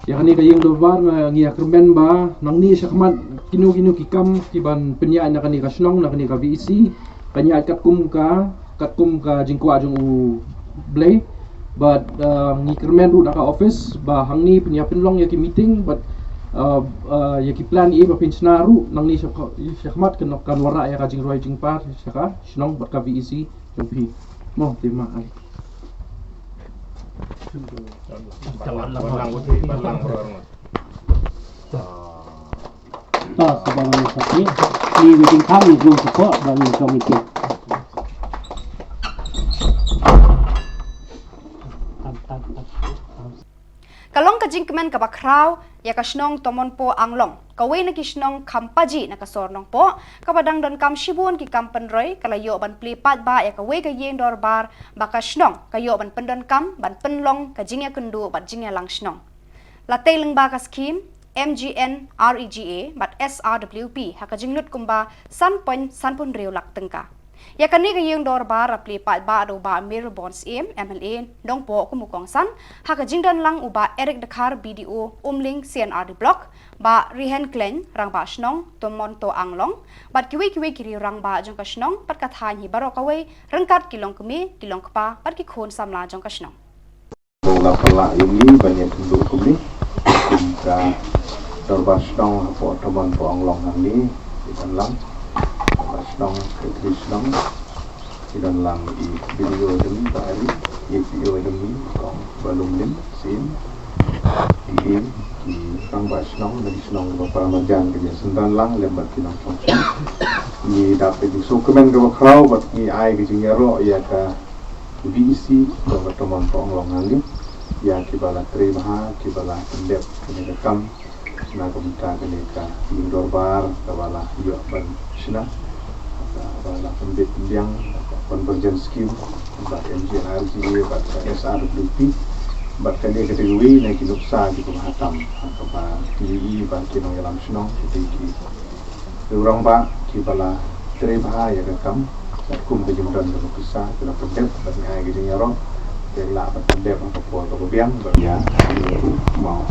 yang ni kayeng dobar ngi akrmen ba nang ni sakmat kinu kikam kiban penyaan nak ni kasnong nak ni ka VEC kanya kat kum ka jingkwa jung u blay but ngi kermen ru nak office ba hang ni penya penlong ya ki meeting but ya ki plan ba pinchnaru nang ni sakmat kan wara ya ka jing roi jing par saka snong bat ka VEC jung pi mo terima kasih. Sebagai saksi di meeting kami belum support bagi komite. Kalong ka jingkemen ka bakraw ya ka snong tomon po anglong kawai na kisnong kampaji na kasornong po kapadang don kam shibun ki kampenroy kalayo ban plipat ba ya kawai ka yeng dorbar baka snong kayo ban pendon kam ban penlong ka jingya kendu ban jingya lang snong latay leng ba ka scheme MGN REGA bat SRWP haka jinglut kumba sanpon riu lak tengka ya kani ka yeng dorbar apli pat ba do ba mir bonds MLA dong po kumukong san haka jingdan lang uba Eric Dakar BDO umling CNR block ba Rihen Klen rang ba snong tomon to anglong bat kiwi kiri rang ba jong ka snong pat ka than hi baro kawai rengkat kilong kemi kilong kpa pat ki khon samla jong ka snong bola pala ini banyak penduduk kumi kita dorbar snong po tomon to anglong ni di dalam Snong Krishnong di dalam video demi tadi video demi kong balung lim sin di kang Snong dari Snong beberapa macam kerja sendan lang lembat kinong song ni dapat di sukemen ke crowd bat ni ai ke jingero ya ka VEC ke teman penglong ngali ya kibala terima kibala pendep kene kam na komentar kene ka indoor bar kibala yo ban sina bala pembit yang convergence scheme bat MGN REGA bat SRWP bat kali kategori na kinuksa di pemahatam atau ba TVE ban kinong yalam snong TVE orang ba kibala terima ya kam kum de jumdan ko pisa kala pendep bat ngai gi nyaro kala bat pendep ko po ko biang ya mau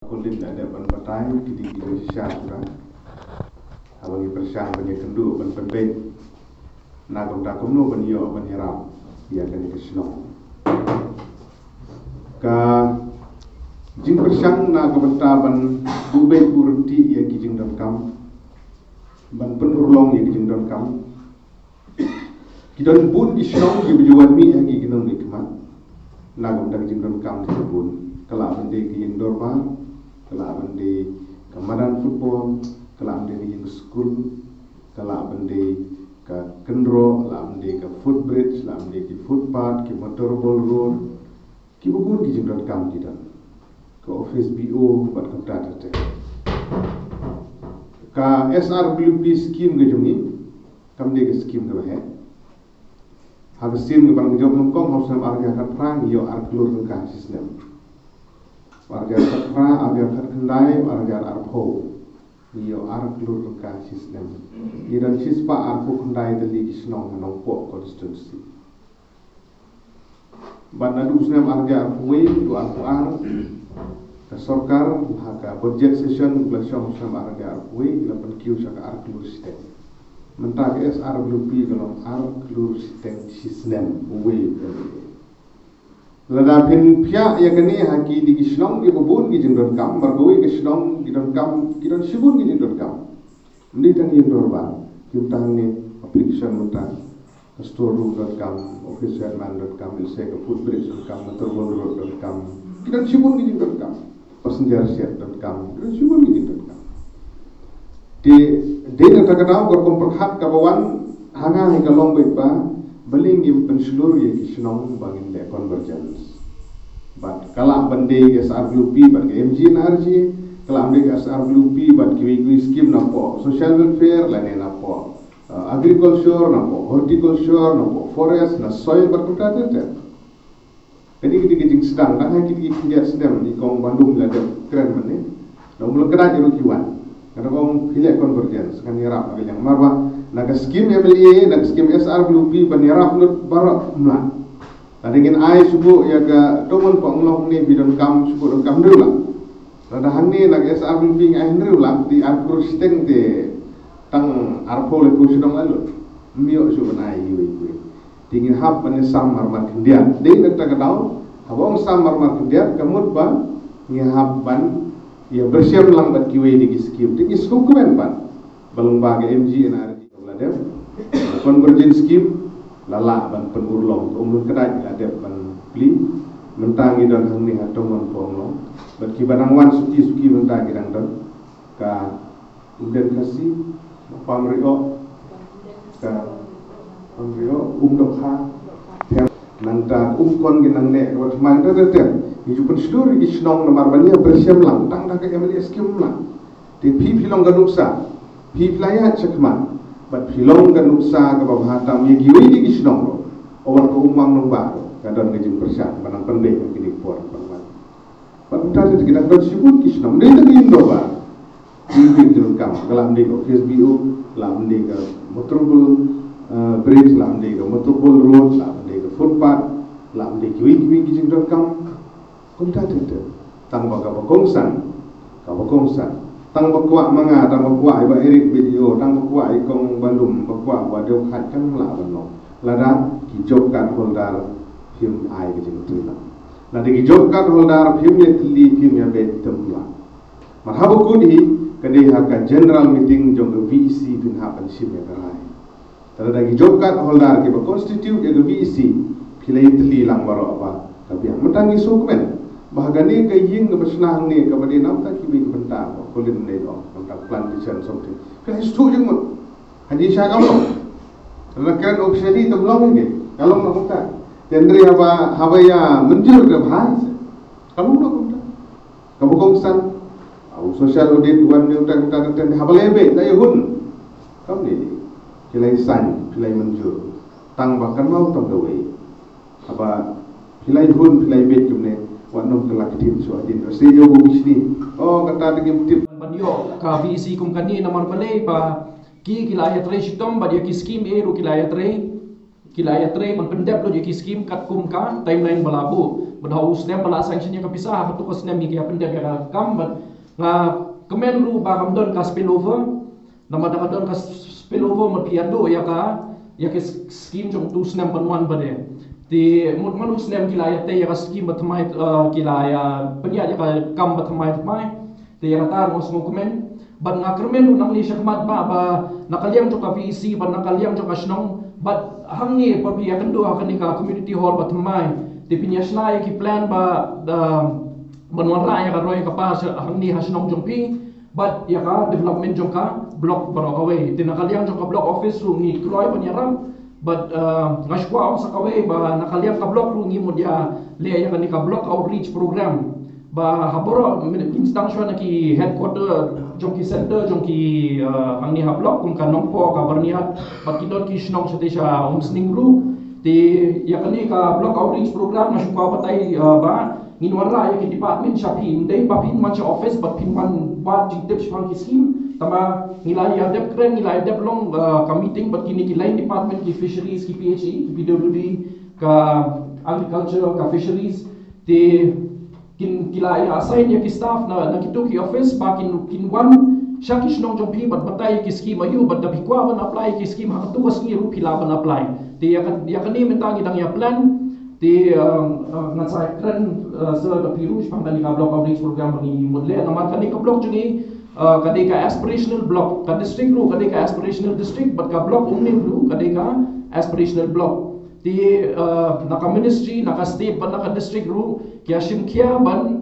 kulit ada penpetai di Indonesia sudah abang persah banyak kendu penpendek nagam takum no banyo banhiram ya kan kesno ka jing persang nagam taban bube kurti ya kijing dam kam ban penurlong ya kijing dam kam kidon pun di snong ki bijuan mi ya ki ginong nikmat nagam tak kijing dam kam disebut kala bende ki indoor bar kala bende kamadan football kala bende ki school kala bende ka kendro kala bende ka footbridge kala bende ki footpath ki motorball road ki bubun ki jingdon kam kita ka office BO bat ka tata ka SRWP scheme ge jungi kam de scheme ge he ha scheme ge ban job nong kong house nam arga ka prang yo arklur ka system warga sakra agar terkendai warga arpo iyo arklur ka sistem idan sispa arpo kendai dali isnong nong po constituency banadu usnam arga arpoi do arpo ka sorkar haka budget session glasong usnam arga arpoi lapan kiu saka arklur sistem mentag SRWP kalau arklur sistem uwe lada pin pia ya kani haki di kisnong di babun gi jindon kam bargoi kisnong gidon kam gidon shibun gi jindon kam ndi tan yin dorba kim tan ni application mutan storeroom.com officeadman.com ilse ka foodbridge.com motorball.com gidon shibun gi jindon kam passengership.com gidon shibun gi jindon kam di na tagadao gor komperhat kabawan hanga hi kalong ba beling im penselur ya kisnong bangin le convergence but kala bende SRWP bat MGN REGA kala bende SRWP bat kiwi scheme napo social welfare lane napo agriculture napo horticulture napo forest na soil bat kuta tete kini kijing sedang dah kini kijing sedang di kong Bandung la de keren mane no mula kena jero kiwan kada kong hilek convergence kan yarap yang marba naga skim MLA naga skim SRWP banirap nut barak mla tadingin ai subuh ya ga tomon panglong ni bidon kam subuh don kam dulu rada hanni naga SRWP ngai ndru la di arkur steng de tang arpole kusidong alu mio subuh nai iwe dingin hap pan sam marmar kendian ding nak tagadau abong sam marmar kendian kamut ban ni hap ban ya bersiap lambat kiwe di skim di skum kemen pan balumbaga MG NRG ladem convergent scheme lala ban penurlong umur kedai ladem ban pli mentangi dan hangni hatomon ponglong bat kibanang wan suki mentangi dan ka uden kasih pamrio ka pamrio dokha nangta kon ginang ne wat mang tete hijupun seluruh isnong nomor bania bersiap lang tang dak MLA scheme lang di pilong ganuksa Piplayat cekman, bat pilong kan uksa ke bawah hatam ye giwe di kisnong lo, awal ke umam nombak kadang ngejim persiap, banang pendek yang kini puan pangan. Bat udah itu kita bersibuk kisnong, dia lagi Indo ba, ini jeruk kam, kelam dia ke KSBU, kelam dia ke motorbul bridge, kelam dia ke motorbul road, kelam dia ke footpath, kelam dia giwe kijing jeruk kam, udah itu, tanpa kabakongsan. Tang bakwa manga tang bakwa iba erik video tang bakwa ikong balum bakwa wadeu khat kan la bano lada ki job kan holdar phim ai ke jing tuna lada ki job kan holdar phim ye tli phim ya be temla marhabu kudi kadi haka general meeting jong VEC bin hapan sim ya kai lada ki job kan holdar ke ba constitute ke VEC philai tli lang baro apa tapi yang mentangi sukumen bahagani ke ying ke besnah ni ke badi nam ta kibi ke bentar kolin nei do tentang plantation something kan stu jeng mut haji sya kamu lakan opsioni temlong ni kalau nak buka tendri haba ya menjur ke bahas kamu nak buka kamu kongsan au social audit wan ni utang utang haba lebe dai hun kamu ni kilai san kilai menjur tang bahkan mau tang gawe haba kilai hun kilai bet jumne wanong kelaktin suadin sejo bisni oh kata dengan tip banyo ka VEC kum kani namar balay pa ki kilayat re sitom badia ki scheme e ru kilayat re man pendep lo ki scheme kat kum ka timeline balabu badau snem bala sanction ka pisah hatu ka snem ki pendep ya kam bat nga kemen ru ba kamdon ka spillover nama da kadon ka spillover ma piado ya ke scheme jong tu snem panwan bade di manus nem kilaya te ya scheme batmai kilaya penya ya kam batmai te ya tar mos komen ban ngakrmen nang ni syakmat ba nakaliang to ka VEC ban nakaliang to ka snong bat hangi pa biya kendo akan ka community hall batmai te pinya snai ki plan ba banwan ra ya ka roy ka pas hangi hasnong jongpi bat ya ka development jong ka block baro away te nakaliang to ka block office ru ni kloy panyaram but ngashwa sa kaway ba nakaliang ka block ru ngi mo dia le ya kan ka block outreach program ba haboro instansya na ki headquarter jong ki center jong ki ang ni ha block kum kanong po ka barniat bakidon ki snong sa te siya umsning ru ti ya kan ka block outreach program ngashwa patay ba nginwara ya ki department siya pin day pa pin man siya office but pin man ba jing tips pang ki scheme tama nilai adep keren nilai adep long ka meeting but kini ki lain department ki fisheries ki PHE ki PWD ka agriculture ka fisheries ti kin kilai assign ya ki staff na kitu ki office ba kin one siya ki snong jong pi but batay ki scheme ayu but dapi kwa ban apply ki scheme ha tu was ngi ru pila ban apply ti ya kan ni mentangi dang ya plan ti ngasai keren sa da pirush pang tani ka block outreach program ni modle na man kan ka block jungi kadika aspirational block ka district ru kadika aspirational district but ka block umni ru kadika aspirational block ti naka ministry naka state ban naka district ru kya shimkia ban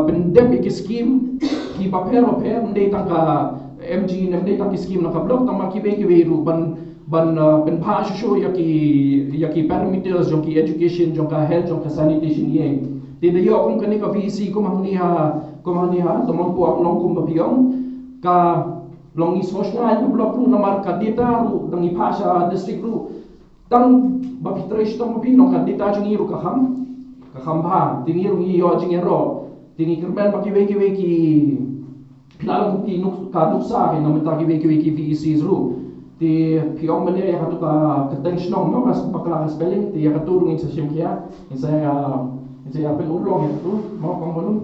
pendem ki scheme ki papero per ndey tangka MG ndey tangki scheme naka block tama ki be ru ban pen pa show yaki parameters jong ki education jong ka health jong ka sanitation ye ti de yo kung kanika VEC ko mahniha tomon po ang long kum bapiong ka long isosna yung block ru namar kadita ru dang ipasa district ru tang bapitres tong mapino kadita jong iru kaham ba tingiru iyo jingero tingi kerben pakiwe ki pilalang ki nuk ka nuksa ke namita ki VEC ru ti piong mania ya katu ka keteng snong no kas pakla spelling ti ya katu rungin sa simkia saya penulong ya tu mau kong belum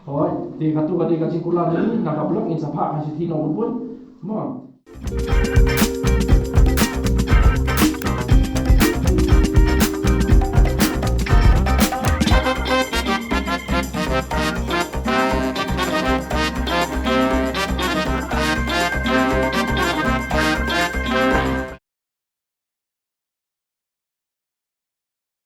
oh ti katu ka cingkulan ni nakablok in sa pa kasi tino pun mo